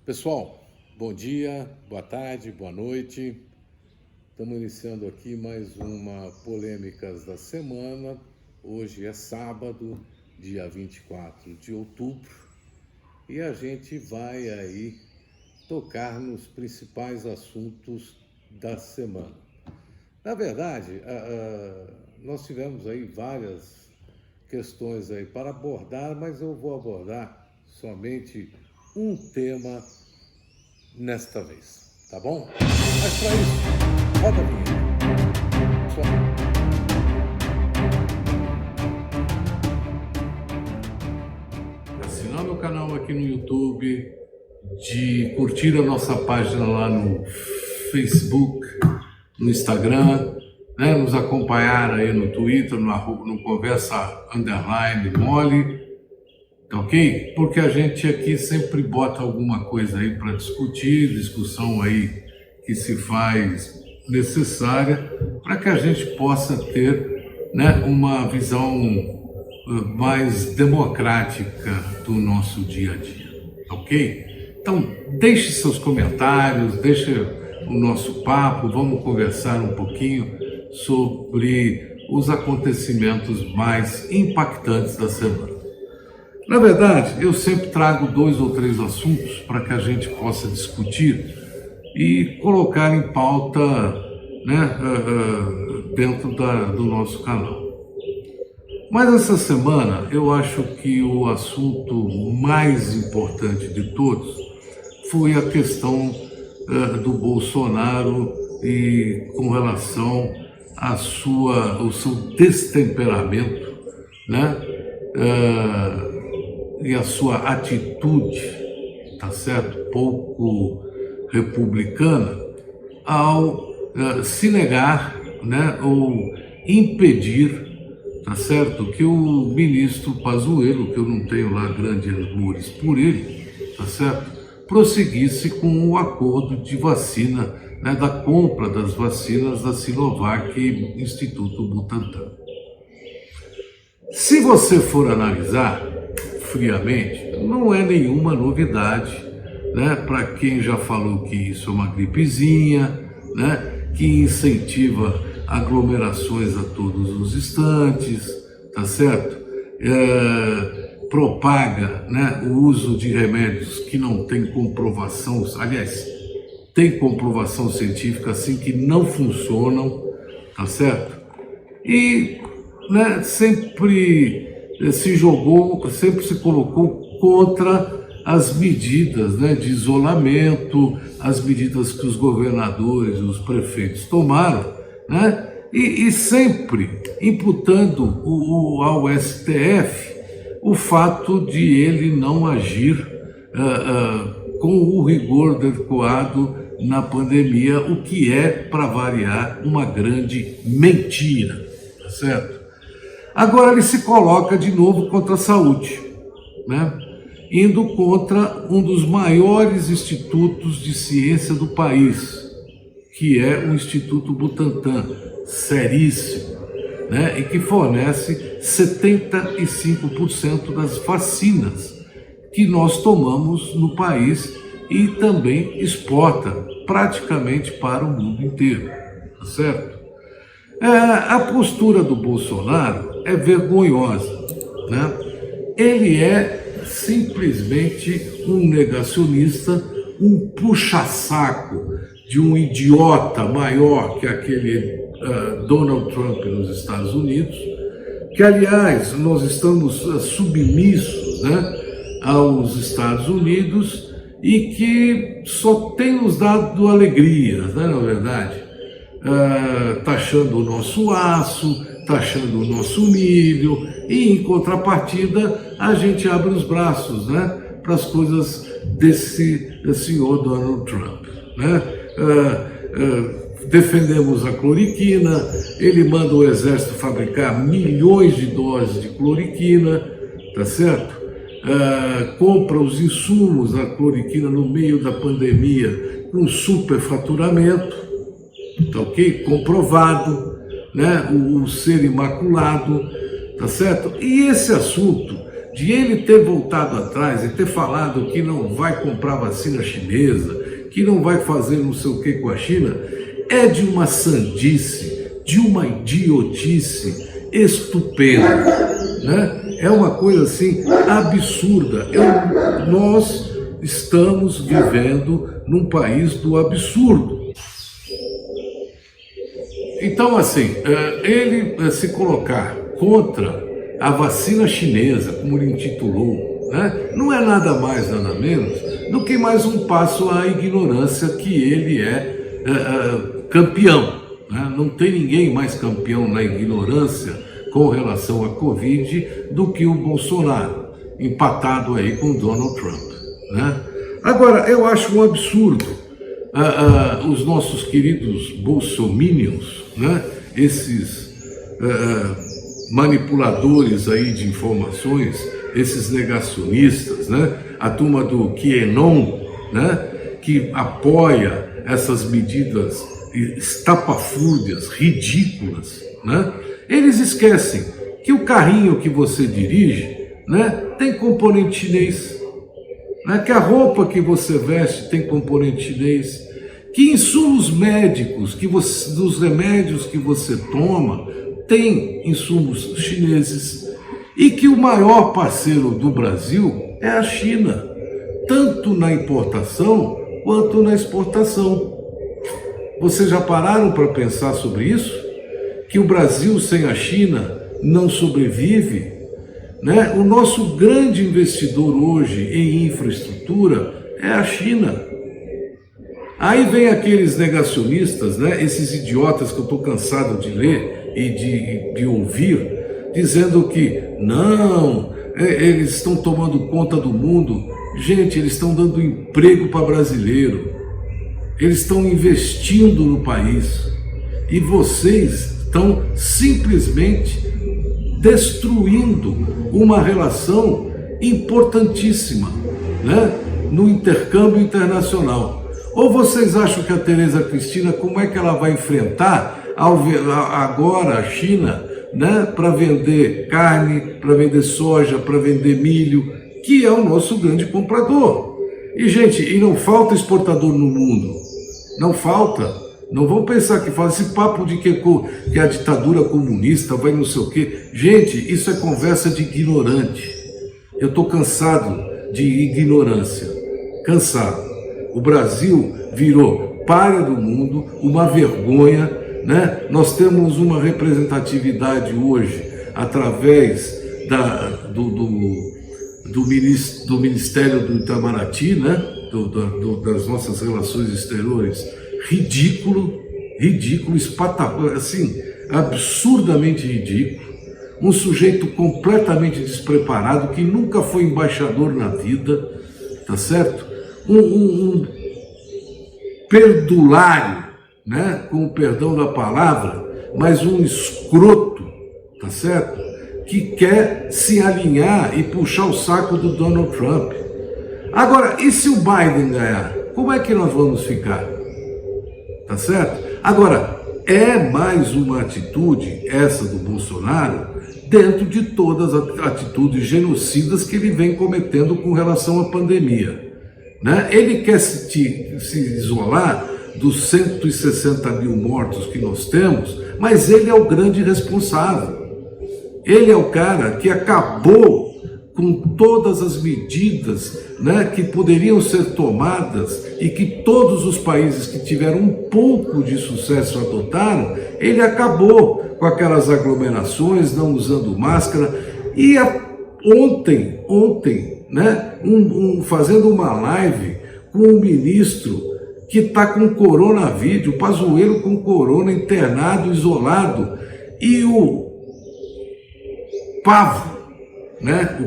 Pessoal, bom dia, boa tarde, boa noite. Estamos iniciando aqui mais uma Polêmicas da Semana. Hoje é sábado, dia 24 de outubro, e a gente vai aí tocar nos principais assuntos da semana. Na verdade, nós tivemos aí várias questões aí para abordar, mas eu vou abordar somente um tema nesta vez, tá bom? Mas para isso, roda a vinheta. Assinar meu canal aqui no YouTube, de curtir a nossa página lá no Facebook, no Instagram, né? Nos acompanhar aí no Twitter, no Conversa_Mole, tá ok? Porque a gente aqui sempre bota alguma coisa aí para discutir, discussão aí que se faz necessária para que a gente possa ter, né, uma visão mais democrática do nosso dia a dia, ok? Então, deixe seus comentários, deixe o nosso papo, vamos conversar um pouquinho sobre os acontecimentos mais impactantes da semana. Na verdade, eu sempre trago 2 ou 3 assuntos para que a gente possa discutir e colocar em pauta, né, dentro do nosso canal. Mas essa semana eu acho que o assunto mais importante de todos foi a questão do Bolsonaro e com relação ao seu destemperamento, né? E a sua atitude, tá certo, pouco republicana, ao se negar, né, ou impedir, tá certo, que o ministro Pazuello, que eu não tenho lá grandes amores por ele, tá certo, prosseguisse com o acordo de vacina, né, da compra das vacinas da Sinovac e Instituto Butantan. Se você for analisar friamente, não é nenhuma novidade, né, para quem já falou que isso é uma gripezinha, né, que incentiva aglomerações a todos os instantes, tá certo? Propaga, né, o uso de remédios que não tem comprovação, aliás, tem comprovação científica assim que não funcionam, tá certo? E, né, sempre se colocou contra as medidas, né, de isolamento, as medidas que os governadores e os prefeitos tomaram, né, e sempre imputando ao STF o fato de ele não agir com o rigor adequado na pandemia, o que é, para variar, uma grande mentira, tá certo? Agora ele se coloca de novo contra a saúde, né? Indo contra um dos maiores institutos de ciência do país, que é o Instituto Butantan, seríssimo, né? E que fornece 75% das vacinas que nós tomamos no país e também exporta praticamente para o mundo inteiro, tá certo? A postura do Bolsonaro é vergonhosa, né? Ele é simplesmente um negacionista, um puxa-saco de um idiota maior que aquele Donald Trump nos Estados Unidos, que, aliás, nós estamos submissos, né, aos Estados Unidos e que só tem nos dado alegrias, né, na verdade. Taxando o nosso aço, taxando o nosso milho, e em contrapartida a gente abre os braços, né, para as coisas desse senhor Donald Trump, né? Defendemos a cloriquina, ele manda o exército fabricar milhões de doses de cloriquina, tá certo? Compra os insumos da cloriquina no meio da pandemia com superfaturamento, tá ok? Comprovado, né? O ser imaculado, tá certo? E esse assunto de ele ter voltado atrás e ter falado que não vai comprar vacina chinesa, que não vai fazer não sei o que com a China, é de uma sandice, de uma idiotice estupenda, né? É uma coisa assim absurda. Nós estamos vivendo num país do absurdo. Então, assim, ele se colocar contra a vacina chinesa, como ele intitulou, né, não é nada mais, nada menos do que mais um passo à ignorância que ele é campeão. Né? Não tem ninguém mais campeão na ignorância com relação à Covid do que o Bolsonaro, empatado aí com Donald Trump. Né? Agora, eu acho um absurdo os nossos queridos bolsominions, né? Esses manipuladores aí de informações, esses negacionistas, né? A turma do QAnon, né? Que apoia essas medidas estapafúrdias, ridículas, né? Eles esquecem que o carrinho que você dirige, né, tem componente chinês, né, que a roupa que você veste tem componente chinês, que insumos médicos, dos remédios que você toma, tem insumos chineses, e que o maior parceiro do Brasil é a China, tanto na importação quanto na exportação. Vocês já pararam para pensar sobre isso? Que o Brasil sem a China não sobrevive, né? O nosso grande investidor hoje em infraestrutura é a China. Aí vem aqueles negacionistas, né? Esses idiotas que eu estou cansado de ler e de ouvir, dizendo que não, eles estão tomando conta do mundo. Gente, eles estão dando emprego para brasileiro, eles estão investindo no país, e vocês estão simplesmente destruindo uma relação importantíssima, né, no intercâmbio internacional. Ou vocês acham que a Tereza Cristina, como é que ela vai enfrentar agora a China, né, para vender carne, para vender soja, para vender milho, que é o nosso grande comprador? E, gente, não falta exportador no mundo, não falta. Não vão pensar que fala esse papo de que a ditadura comunista vai não sei o quê. Gente, isso é conversa de ignorante. Eu estou cansado de ignorância. Cansado. O Brasil virou pária do mundo, uma vergonha, né? Nós temos uma representatividade hoje através do Ministério do Itamaraty, né? Das nossas relações exteriores, ridículo, assim, absurdamente ridículo. Um sujeito completamente despreparado, que nunca foi embaixador na vida, tá certo? Um perdulário, né? Com o perdão da palavra, mas um escroto, tá certo? Que quer se alinhar e puxar o saco do Donald Trump. Agora, e se o Biden ganhar? Como é que nós vamos ficar? Tá certo? Agora, é mais uma atitude, essa do Bolsonaro, dentro de todas as atitudes genocidas que ele vem cometendo com relação à pandemia. Né? Ele quer se isolar dos 160 mil mortos que nós temos, mas ele é o grande responsável. Ele é o cara que acabou com todas as medidas, né, que poderiam ser tomadas e que todos os países que tiveram um pouco de sucesso adotaram. Ele acabou com aquelas aglomerações, não usando máscara. E ontem, né, fazendo uma live com um ministro que está com coronavírus, o Pazuello com corona, internado, isolado, e o Pavo, né?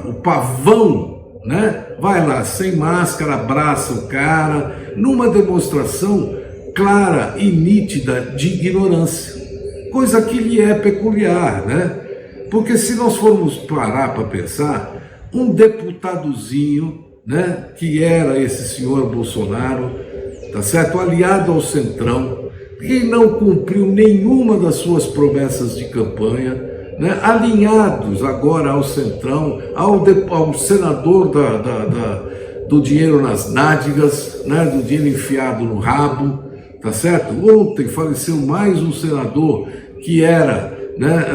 O pavão, né? Vai lá sem máscara, abraça o cara, numa demonstração clara e nítida de ignorância, coisa que lhe é peculiar, né? Porque se nós formos parar para pensar, um deputadozinho, né, que era esse senhor Bolsonaro, tá certo? Aliado ao Centrão, que não cumpriu nenhuma das suas promessas de campanha, né, alinhados agora ao Centrão, ao senador do dinheiro nas nádegas, né, do dinheiro enfiado no rabo, tá certo? Ontem faleceu mais um senador que era, né,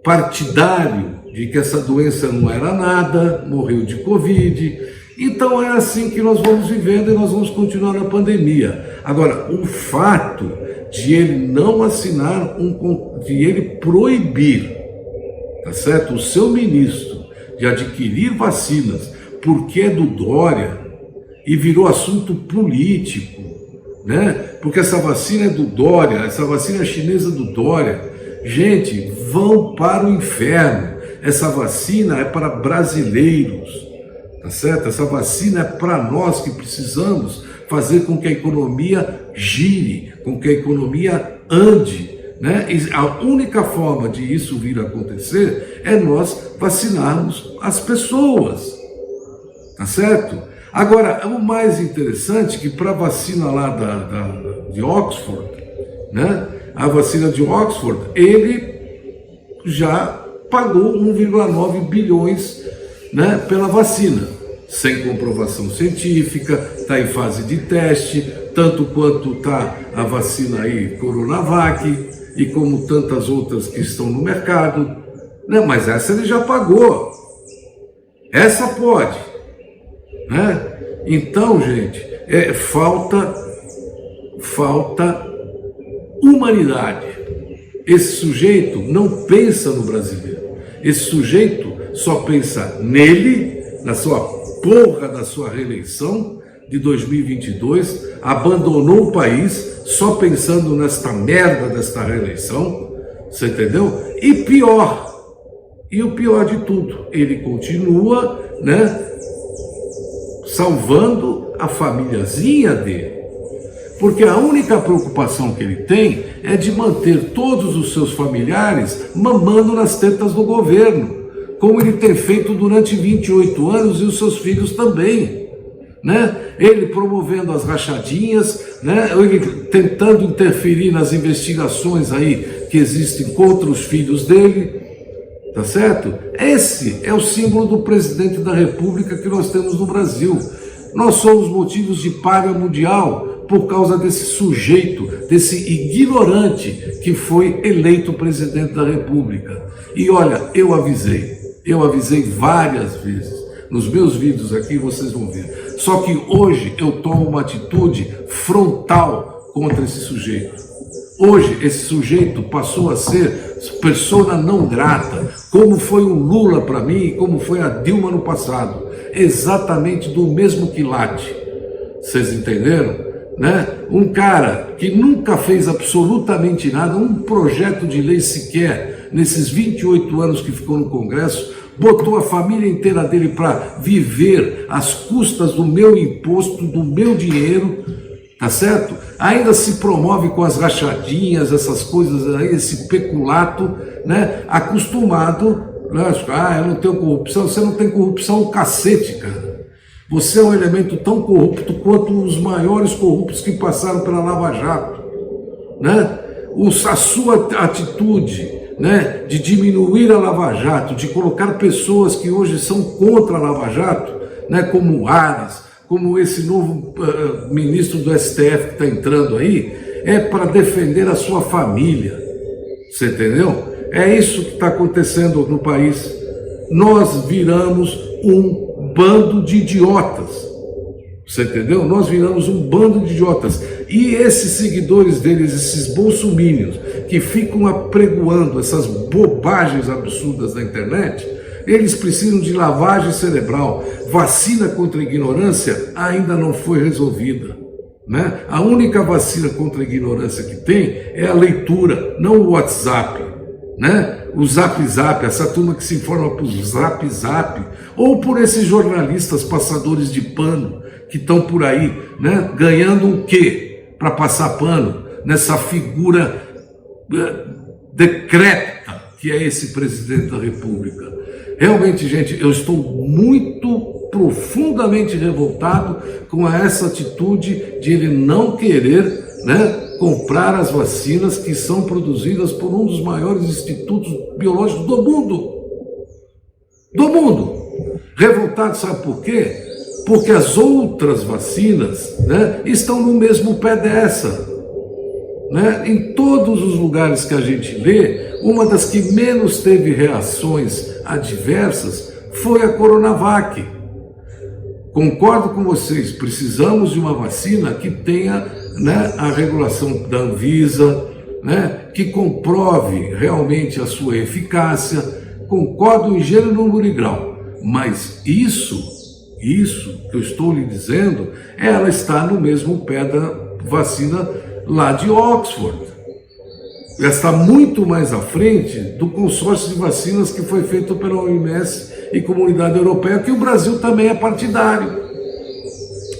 partidário de que essa doença não era nada, morreu de Covid. Então é assim que nós vamos vivendo e nós vamos continuar na pandemia. Agora, o fato de ele não assinar, de ele proibir, tá certo, o seu ministro de adquirir vacinas porque é do Dória e virou assunto político, né? Porque essa vacina é do Dória, essa vacina chinesa é do Dória. Gente, vão para o inferno. Essa vacina é para brasileiros, tá certo? Essa vacina é para nós que precisamos fazer com que a economia gire, com que a economia ande, né? E a única forma de isso vir a acontecer é nós vacinarmos as pessoas, tá certo? Agora, o mais interessante é que para a vacina lá de Oxford, né? A vacina de Oxford, ele já pagou 1,9 bilhões, né, pela vacina, sem comprovação científica, está em fase de teste, tanto quanto está a vacina aí Coronavac, e como tantas outras que estão no mercado, né? Mas essa ele já pagou, essa pode, né? Então, gente, falta humanidade. Esse sujeito não pensa no brasileiro. Esse sujeito só pensa nele, na sua porra da sua reeleição de 2022, abandonou o país só pensando nesta merda desta reeleição, você entendeu? E o pior de tudo, ele continua, né, salvando a famíliazinha dele. Porque a única preocupação que ele tem é de manter todos os seus familiares mamando nas tetas do governo, como ele tem feito durante 28 anos e os seus filhos também, né? Ele promovendo as rachadinhas, né? Ele tentando interferir nas investigações aí que existem contra os filhos dele, tá certo? Esse é o símbolo do presidente da República que nós temos no Brasil. Nós somos motivos de paga mundial por causa desse sujeito, desse ignorante que foi eleito presidente da República. E olha, eu avisei várias vezes, nos meus vídeos aqui vocês vão ver. Só que hoje eu tomo uma atitude frontal contra esse sujeito. Hoje esse sujeito passou a ser persona não grata, como foi o Lula para mim e como foi a Dilma no passado. Exatamente do mesmo quilate. Vocês entenderam? Né? Um cara que nunca fez absolutamente nada, um projeto de lei sequer, nesses 28 anos que ficou no Congresso, botou a família inteira dele para viver às custas do meu imposto, do meu dinheiro, tá certo? Ainda se promove com as rachadinhas, essas coisas aí, esse peculato, né? Acostumado, eu não tenho corrupção. Você não tem corrupção, o cacete, cara. Você é um elemento tão corrupto quanto os maiores corruptos que passaram pela Lava Jato, né? A sua atitude, né, de diminuir a Lava Jato, de colocar pessoas que hoje são contra a Lava Jato, né, como o Aras, como esse novo ministro do STF que está entrando aí, é para defender a sua família, você entendeu? É isso que está acontecendo no país. Nós viramos um bando de idiotas, você entendeu? Nós viramos um bando de idiotas. E esses seguidores deles, esses bolsominions, que ficam apregoando essas bobagens absurdas na internet, eles precisam de lavagem cerebral. Vacina contra a ignorância ainda não foi resolvida, né? A única vacina contra a ignorância que tem é a leitura, não o WhatsApp, né? O Zap Zap, essa turma que se informa por Zap Zap, ou por esses jornalistas passadores de pano que estão por aí, né? Ganhando o quê para passar pano nessa figura decrépita que é esse presidente da República? Realmente, gente, eu estou muito profundamente revoltado com essa atitude de ele não querer, né, comprar as vacinas que são produzidas por um dos maiores institutos biológicos do mundo. Do mundo. Revoltado, sabe por quê? Porque as outras vacinas, né, estão no mesmo pé dessa. Né? Em todos os lugares que a gente lê, uma das que menos teve reações adversas foi a Coronavac. Concordo com vocês, precisamos de uma vacina que tenha, né, a regulação da Anvisa, né, que comprove realmente a sua eficácia. Concordo em gênero, número e grau, mas isso que eu estou lhe dizendo, ela está no mesmo pé da vacina lá de Oxford. Ela está muito mais à frente do consórcio de vacinas que foi feito pela OMS e Comunidade Europeia, que o Brasil também é partidário.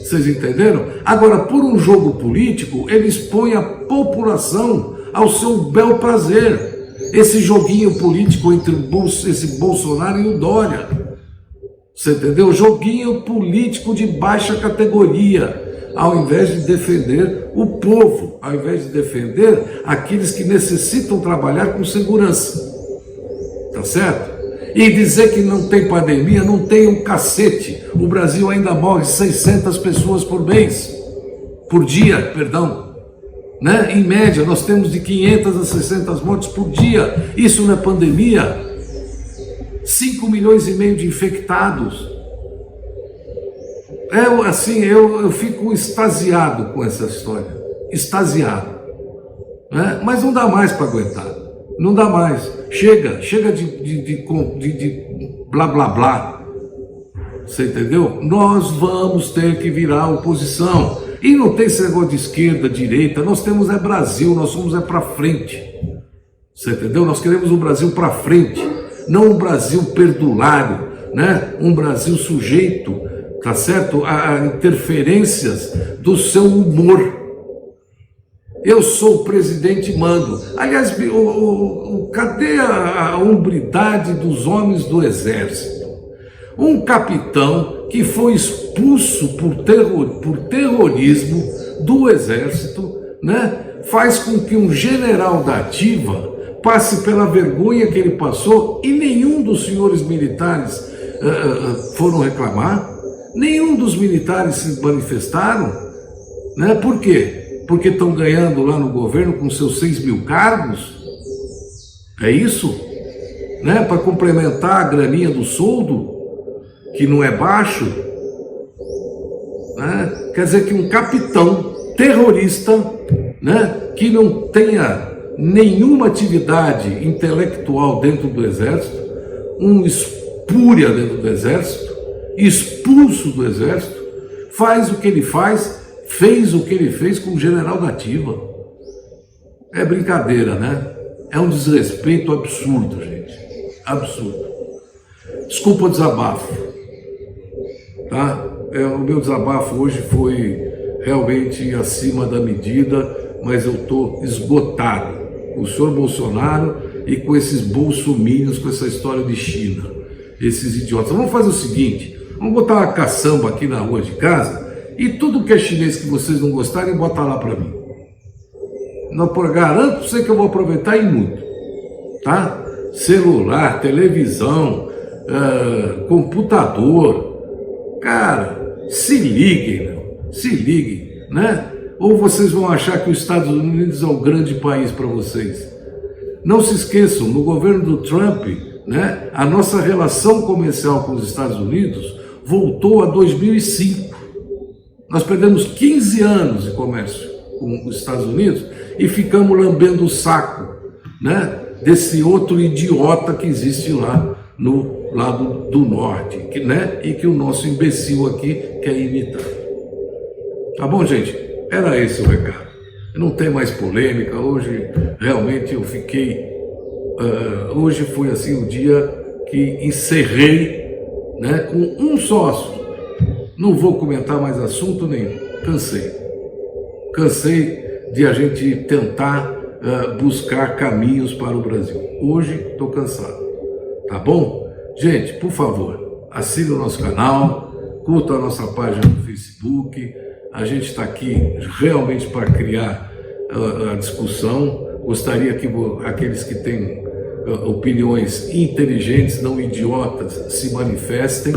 Vocês entenderam? Agora, por um jogo político, ele expõe a população ao seu bel prazer. Esse joguinho político entre esse Bolsonaro e o Dória. Você entendeu? Joguinho político de baixa categoria, ao invés de defender o povo, ao invés de defender aqueles que necessitam trabalhar com segurança. Tá certo? E dizer que não tem pandemia, não tem um cacete. O Brasil ainda morre 600 pessoas por mês, por dia, perdão. Né? Em média, nós temos de 500 a 600 mortes por dia. Isso não é pandemia? 5 milhões e meio de infectados. Eu fico extasiado com essa história. Extasiado. Né? Mas não dá mais para aguentar. Não dá mais. Chega de blá blá blá. Você entendeu? Nós vamos ter que virar oposição. E não tem esse negócio de esquerda, direita. Nós temos Brasil, nós somos para frente. Você entendeu? Nós queremos um Brasil para frente. Não um Brasil perdulário, né? Um Brasil sujeito, tá certo, a interferências do seu humor. Eu sou o presidente e mando. Aliás, cadê a hombridade dos homens do exército? Um capitão que foi expulso por terrorismo do exército, né, faz com que um general da ativa passe pela vergonha que ele passou e nenhum dos senhores militares foram reclamar, nenhum dos militares se manifestaram, né? Por quê? Porque estão ganhando lá no governo com seus 6 mil cargos? É isso? Né? Para complementar a graninha do soldo, que não é baixo? Né? Quer dizer que um capitão terrorista, né, que não tenha nenhuma atividade intelectual dentro do exército, um espúria dentro do exército, expulso do exército, faz o que ele fez o que ele fez com o general da ativa. É brincadeira, né? É um desrespeito absurdo, gente. Absurdo. Desculpa o desabafo, tá? O meu desabafo hoje foi realmente acima da medida, mas eu estou esgotado com o senhor Bolsonaro e com esses bolsominions, com essa história de China, esses idiotas. Vamos fazer o seguinte, vamos botar uma caçamba aqui na rua de casa e tudo que é chinês que vocês não gostarem, bota lá para mim. Não, garanto para você que eu vou aproveitar e muito, tá? Celular, televisão, computador, cara, se liguem, né? Ou vocês vão achar que os Estados Unidos é o grande país para vocês. Não se esqueçam, no governo do Trump, né, a nossa relação comercial com os Estados Unidos voltou a 2005. Nós perdemos 15 anos de comércio com os Estados Unidos e ficamos lambendo o saco, né, desse outro idiota que existe lá no lado do norte, né, e que o nosso imbecil aqui quer imitar. Tá bom, gente? Era esse o recado. Não tem mais polêmica. Hoje realmente eu fiquei... hoje foi assim o dia que encerrei, né, com um sócio. Não vou comentar mais assunto nenhum. Cansei de a gente tentar buscar caminhos para o Brasil. Hoje estou cansado. Tá bom? Gente, por favor, assine o nosso canal, curta a nossa página no Facebook. A gente está aqui realmente para criar a discussão. Gostaria que aqueles que têm opiniões inteligentes, não idiotas, se manifestem,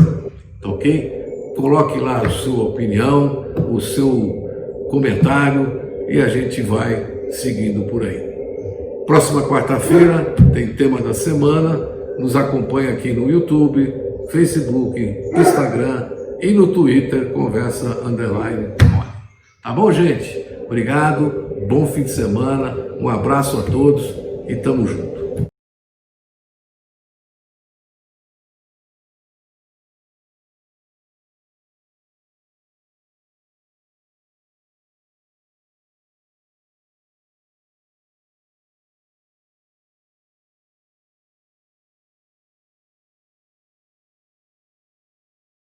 tá ok? Coloque lá a sua opinião, o seu comentário e a gente vai seguindo por aí. Próxima quarta-feira tem tema da semana. Nos acompanha aqui no YouTube, Facebook, Instagram e no Twitter, Conversa_Mole. Tá bom, gente? Obrigado, bom fim de semana, um abraço a todos e tamo junto.